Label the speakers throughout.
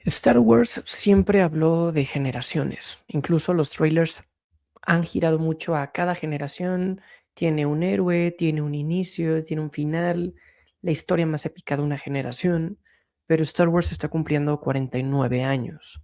Speaker 1: Star Wars siempre habló de generaciones. Incluso los trailers han girado mucho a cada generación. Tiene un héroe, tiene un inicio, tiene un final, la historia más épica de una generación. Pero Star Wars está cumpliendo 49 años.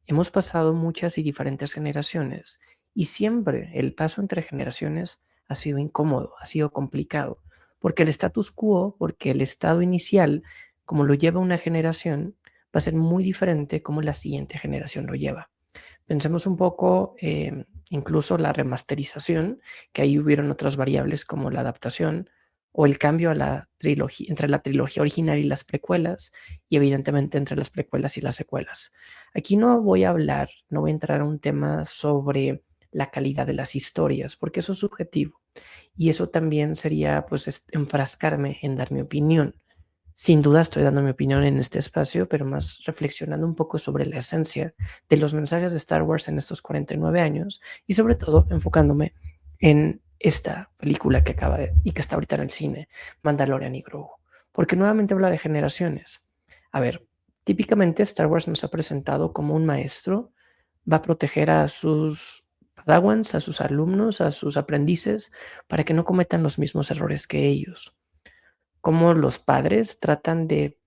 Speaker 1: Hemos pasado muchas y diferentes generaciones y siempre el paso entre generaciones ha sido incómodo, ha sido complicado, porque el status quo, porque el estado inicial, como lo lleva una generación, va a ser muy diferente como la siguiente generación lo lleva. Pensemos un poco, incluso la remasterización, que ahí hubieron otras variables como la adaptación o el cambio a la trilogía, entre la trilogía original y las precuelas, y evidentemente entre las precuelas y las secuelas. Aquí no voy a hablar, no voy a entrar a un tema sobre la calidad de las historias, porque eso es subjetivo. Y eso también sería pues enfrascarme en dar mi opinión. Sin duda estoy dando mi opinión en este espacio, pero más reflexionando un poco sobre la esencia de los mensajes de Star Wars en estos 49 años y sobre todo enfocándome en esta película que acaba de y que está ahorita en el cine, Mandalorian y Grogu, porque nuevamente habla de generaciones. A ver, típicamente Star Wars nos ha presentado como un maestro va a proteger a sus padawans, a sus alumnos, a sus aprendices, para que no cometan los mismos errores que ellos. Cómo los padres tratan de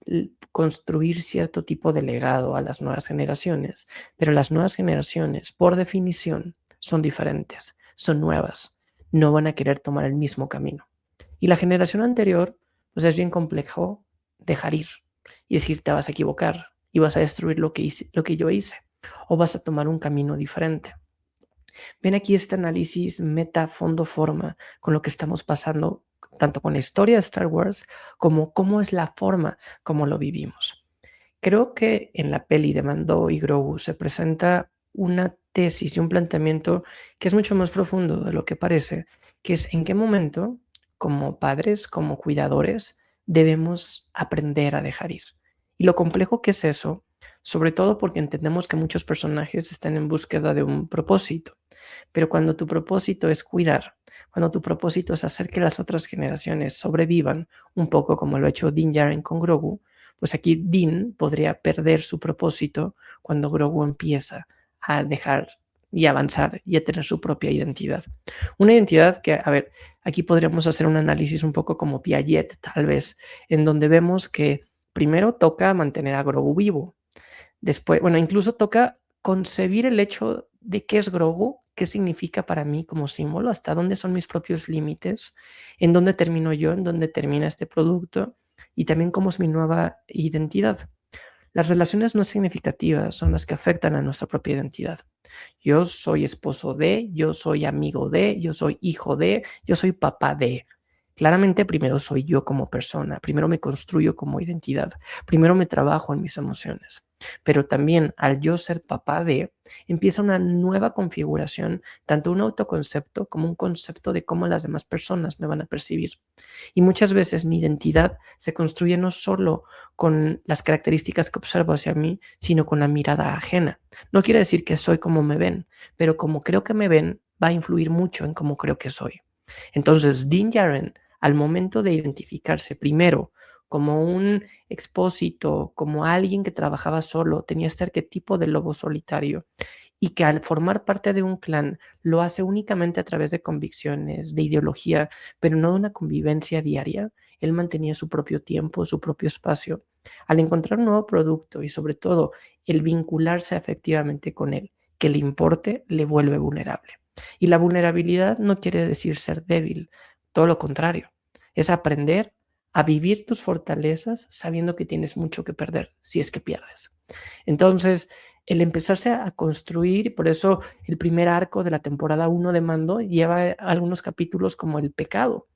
Speaker 1: construir cierto tipo de legado a las nuevas generaciones, pero las nuevas generaciones, por definición, son diferentes, son nuevas, no van a querer tomar el mismo camino. Y la generación anterior, pues es bien complejo dejar ir y decir, te vas a equivocar y vas a destruir lo que yo hice, o vas a tomar un camino diferente. Ven aquí este análisis meta, fondo, forma con lo que estamos pasando, tanto con la historia de Star Wars como cómo es la forma como lo vivimos. Creo que en la peli de Mando y Grogu se presenta una tesis y un planteamiento que es mucho más profundo de lo que parece, que es en qué momento, como padres, como cuidadores, debemos aprender a dejar ir. Y lo complejo que es eso, sobre todo porque entendemos que muchos personajes están en búsqueda de un propósito. Pero cuando tu propósito es cuidar, cuando tu propósito es hacer que las otras generaciones sobrevivan, un poco como lo ha hecho Din Djarin con Grogu, pues aquí Din podría perder su propósito cuando Grogu empieza a dejar y avanzar y a tener su propia identidad. Una identidad que, a ver, aquí podríamos hacer un análisis un poco como Piaget, tal vez, en donde vemos que primero toca mantener a Grogu vivo. Después, bueno, incluso toca concebir el hecho de qué es Grogu, qué significa para mí como símbolo, hasta dónde son mis propios límites, en dónde termino yo, en dónde termina este producto y también cómo es mi nueva identidad. Las relaciones no significativas son las que afectan a nuestra propia identidad. Yo soy esposo de, yo soy amigo de, yo soy hijo de, yo soy papá de. Claramente primero soy yo como persona, primero me construyo como identidad, primero me trabajo en mis emociones, pero también al yo ser papá de, empieza una nueva configuración, tanto un autoconcepto como un concepto de cómo las demás personas me van a percibir. Y muchas veces mi identidad se construye no solo con las características que observo hacia mí, sino con la mirada ajena. No quiere decir que soy como me ven, pero como creo que me ven, va a influir mucho en cómo creo que soy. Entonces, Din Djarin, al momento de identificarse primero como un expósito, como alguien que trabajaba solo, tenía este arquetipo del lobo solitario y que al formar parte de un clan lo hace únicamente a través de convicciones, de ideología, pero no de una convivencia diaria. Él mantenía su propio tiempo, su propio espacio. Al encontrar un nuevo producto y sobre todo el vincularse efectivamente con él, que le importe, le vuelve vulnerable. Y la vulnerabilidad no quiere decir ser débil, todo lo contrario, es aprender a vivir tus fortalezas sabiendo que tienes mucho que perder si es que pierdes. Entonces, el empezarse a construir, y por eso el primer arco de la temporada 1 de Mando lleva algunos capítulos como el pecado,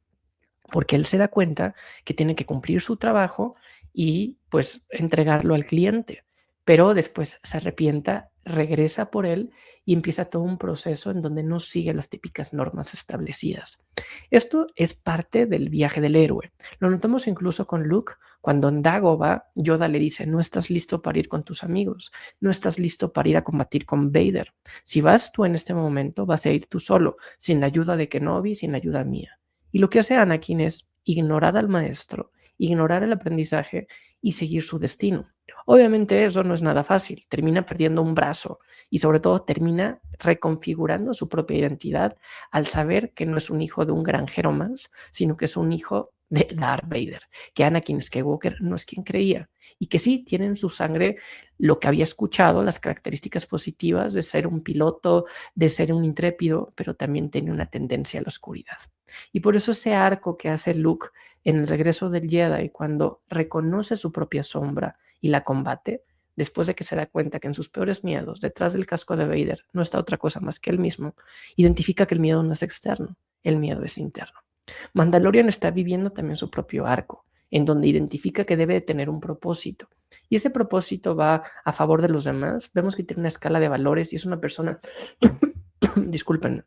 Speaker 1: porque él se da cuenta que tiene que cumplir su trabajo y pues entregarlo al cliente, pero después se arrepienta, regresa por él y empieza todo un proceso en donde no sigue las típicas normas establecidas. Esto es parte del viaje del héroe. Lo notamos incluso con Luke, cuando en Dagobah Yoda le dice, no estás listo para ir con tus amigos, no estás listo para ir a combatir con Vader. Si vas tú en este momento, vas a ir tú solo, sin la ayuda de Kenobi, sin la ayuda mía. Y lo que hace Anakin es ignorar al maestro ignorar el aprendizaje y seguir su destino. Obviamente eso no es nada fácil, termina perdiendo un brazo y sobre todo termina reconfigurando su propia identidad al saber que no es un hijo de un granjero más, sino que es un hijo de Darth Vader, que Anakin Skywalker no es quien creía y que sí tiene en su sangre lo que había escuchado, las características positivas de ser un piloto, de ser un intrépido, pero también tiene una tendencia a la oscuridad. Y por eso ese arco que hace Luke en el regreso del Jedi, cuando reconoce su propia sombra y la combate, después de que se da cuenta que en sus peores miedos, detrás del casco de Vader, no está otra cosa más que él mismo, identifica que el miedo no es externo, el miedo es interno. Mandalorian está viviendo también su propio arco, en donde identifica que debe de tener un propósito. Y ese propósito va a favor de los demás. Vemos que tiene una escala de valores y es una persona, disculpen,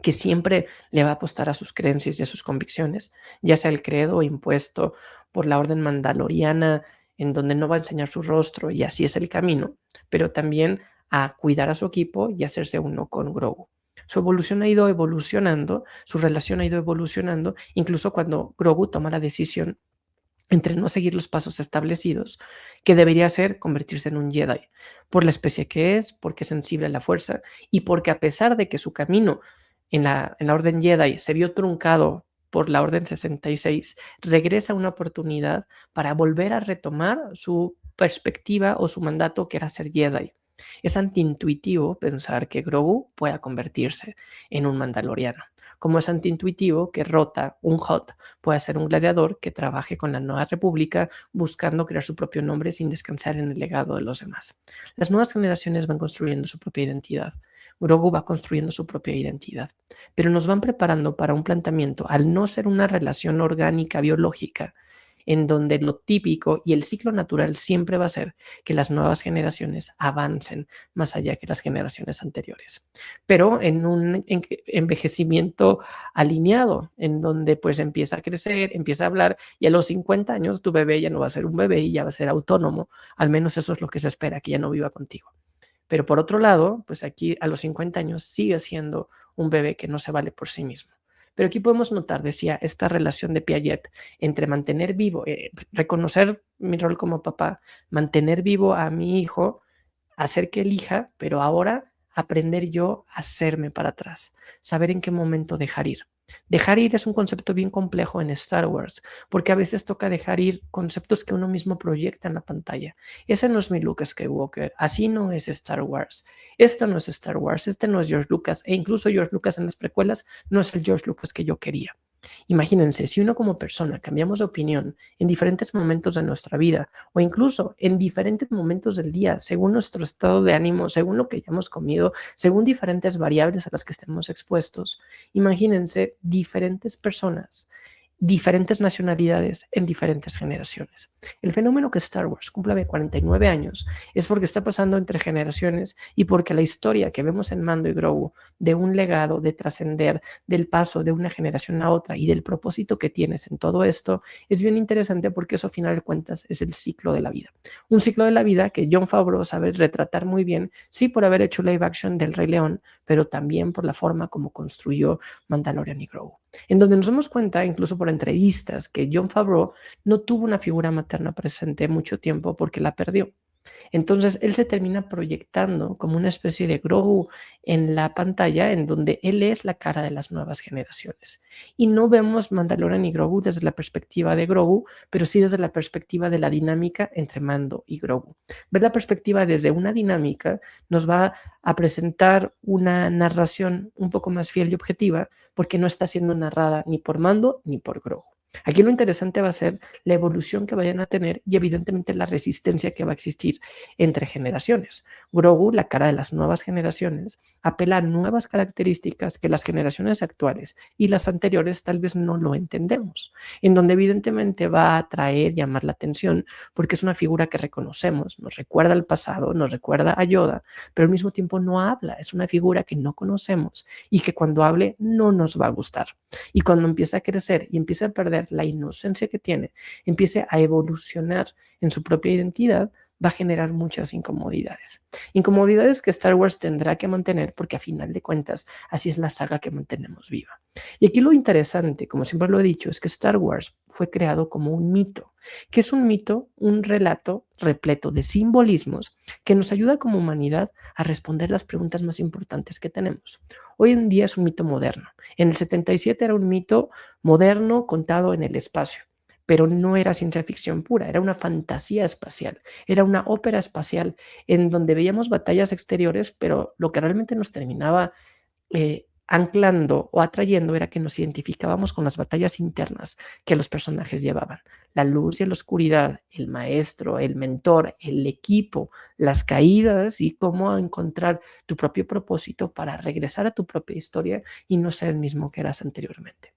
Speaker 1: que siempre le va a apostar a sus creencias y a sus convicciones, ya sea el credo impuesto por la orden mandaloriana, en donde no va a enseñar su rostro y así es el camino, pero también a cuidar a su equipo y hacerse uno con Grogu. Su evolución ha ido evolucionando, su relación ha ido evolucionando, incluso cuando Grogu toma la decisión entre no seguir los pasos establecidos, que debería ser convertirse en un Jedi, por la especie que es, porque es sensible a la fuerza y porque a pesar de que su camino en la Orden Jedi se vio truncado por la Orden 66, regresa una oportunidad para volver a retomar su perspectiva o su mandato que era ser Jedi. Es antiintuitivo pensar que Grogu pueda convertirse en un mandaloriano, como es antiintuitivo que Rota, un Hot, pueda ser un gladiador que trabaje con la Nueva República buscando crear su propio nombre sin descansar en el legado de los demás. Las nuevas generaciones van construyendo su propia identidad. Grogu va construyendo su propia identidad, pero nos van preparando para un planteamiento al no ser una relación orgánica biológica en donde lo típico y el ciclo natural siempre va a ser que las nuevas generaciones avancen más allá que las generaciones anteriores, pero en un envejecimiento alineado, en donde pues empieza a crecer, empieza a hablar y a los 50 años tu bebé ya no va a ser un bebé y ya va a ser autónomo, al menos eso es lo que se espera, que ya no viva contigo. Pero por otro lado, pues aquí a los 50 años sigue siendo un bebé que no se vale por sí mismo. Pero aquí podemos notar, decía, esta relación de Piaget entre mantener vivo, reconocer mi rol como papá, mantener vivo a mi hijo, hacer que elija, pero ahora aprender yo a hacerme para atrás, saber en qué momento dejar ir. Dejar ir es un concepto bien complejo en Star Wars, porque a veces toca dejar ir conceptos que uno mismo proyecta en la pantalla. Ese no es mi Luke Skywalker, así no es Star Wars. Esto no es Star Wars, este no es George Lucas, e incluso George Lucas en las precuelas no es el George Lucas que yo quería. Imagínense, si uno como persona cambiamos de opinión en diferentes momentos de nuestra vida o incluso en diferentes momentos del día, según nuestro estado de ánimo, según lo que hayamos comido, según diferentes variables a las que estemos expuestos, imagínense diferentes personas, diferentes nacionalidades en diferentes generaciones. El fenómeno que Star Wars cumple 49 años es porque está pasando entre generaciones y porque la historia que vemos en Mando y Grogu de un legado, de trascender, del paso de una generación a otra y del propósito que tienes en todo esto es bien interesante porque eso a final de cuentas es el ciclo de la vida. Un ciclo de la vida que Jon Favreau sabe retratar muy bien, sí por haber hecho live action del Rey León, pero también por la forma como construyó Mandalorian y Grogu, en donde nos damos cuenta, incluso por entrevistas, que Jon Favreau no tuvo una figura materna presente mucho tiempo porque la perdió. Entonces él se termina proyectando como una especie de Grogu en la pantalla, en donde él es la cara de las nuevas generaciones. Y no vemos Mandalorian y Grogu desde la perspectiva de Grogu, pero sí desde la perspectiva de la dinámica entre Mando y Grogu. Ver la perspectiva desde una dinámica nos va a presentar una narración un poco más fiel y objetiva, porque no está siendo narrada ni por Mando ni por Grogu. Aquí lo interesante va a ser la evolución que vayan a tener y evidentemente la resistencia que va a existir entre generaciones. Grogu, la cara de las nuevas generaciones, apela a nuevas características que las generaciones actuales y las anteriores tal vez no lo entendemos, en donde evidentemente va a atraer, llamar la atención, porque es una figura que reconocemos, nos recuerda al pasado, nos recuerda a Yoda, pero al mismo tiempo no habla, es una figura que no conocemos y que cuando hable no nos va a gustar. Y cuando empieza a crecer y empieza a perder la inocencia que tiene, empiece a evolucionar en su propia identidad, va a generar muchas incomodidades. Incomodidades que Star Wars tendrá que mantener porque a final de cuentas así es la saga que mantenemos viva. Y aquí lo interesante, como siempre lo he dicho, es que Star Wars fue creado como un mito. ¿Qué es un mito? Un relato repleto de simbolismos que nos ayuda como humanidad a responder las preguntas más importantes que tenemos. Hoy en día es un mito moderno. En el 77 era un mito moderno contado en el espacio, pero no era ciencia ficción pura, era una fantasía espacial, era una ópera espacial en donde veíamos batallas exteriores, pero lo que realmente nos terminaba anclando o atrayendo era que nos identificábamos con las batallas internas que los personajes llevaban. La luz y la oscuridad, el maestro, el mentor, el equipo, las caídas y cómo encontrar tu propio propósito para regresar a tu propia historia y no ser el mismo que eras anteriormente.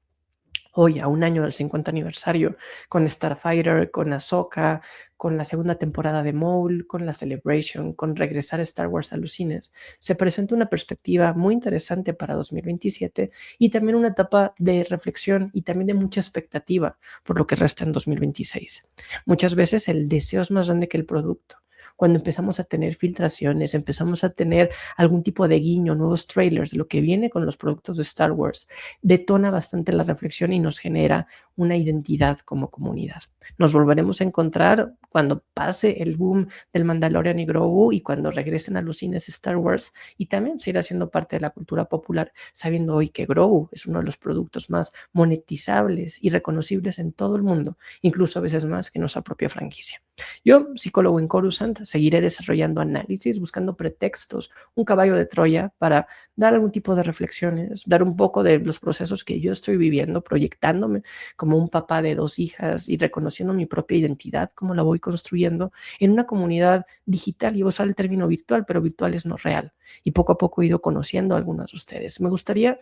Speaker 1: Hoy, a un año del 50 aniversario, con Starfighter, con Ahsoka, con la segunda temporada de Maul, con la Celebration, con regresar a Star Wars a los cines, se presenta una perspectiva muy interesante para 2027 y también una etapa de reflexión y también de mucha expectativa por lo que resta en 2026. Muchas veces el deseo es más grande que el producto. Cuando empezamos a tener filtraciones, empezamos a tener algún tipo de guiño, nuevos trailers, lo que viene con los productos de Star Wars, detona bastante la reflexión y nos genera una identidad como comunidad. Nos volveremos a encontrar cuando pase el boom del Mandalorian y Grogu y cuando regresen a los cines Star Wars y también seguirá siendo parte de la cultura popular, sabiendo hoy que Grogu es uno de los productos más monetizables y reconocibles en todo el mundo, incluso a veces más que nuestra propia franquicia. Yo, psicólogo en Coruscant, seguiré desarrollando análisis, buscando pretextos, un caballo de Troya para dar algún tipo de reflexiones, dar un poco de los procesos que yo estoy viviendo, proyectándome como un papá de 2 hijas y reconociendo mi propia identidad, cómo la voy construyendo en una comunidad digital. Y voy a usar el término virtual, pero virtual es no real. Y poco a poco he ido conociendo a algunas de ustedes. Me gustaría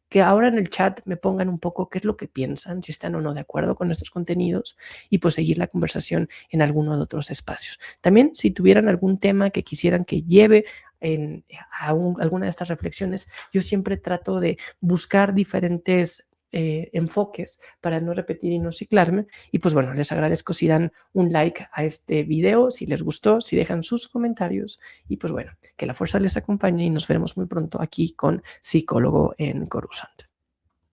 Speaker 1: que ahora en el chat me pongan un poco qué es lo que piensan, si están o no de acuerdo con estos contenidos y pues seguir la conversación en alguno de otros espacios. También si tuvieran algún tema que quisieran que lleve alguna de estas reflexiones, yo siempre trato de buscar diferentes enfoques para no repetir y no ciclarme. Y pues bueno, les agradezco si dan un like a este video, si les gustó, si dejan sus comentarios y pues bueno, que la fuerza les acompañe y nos veremos muy pronto aquí con Psicólogo en Coruscant.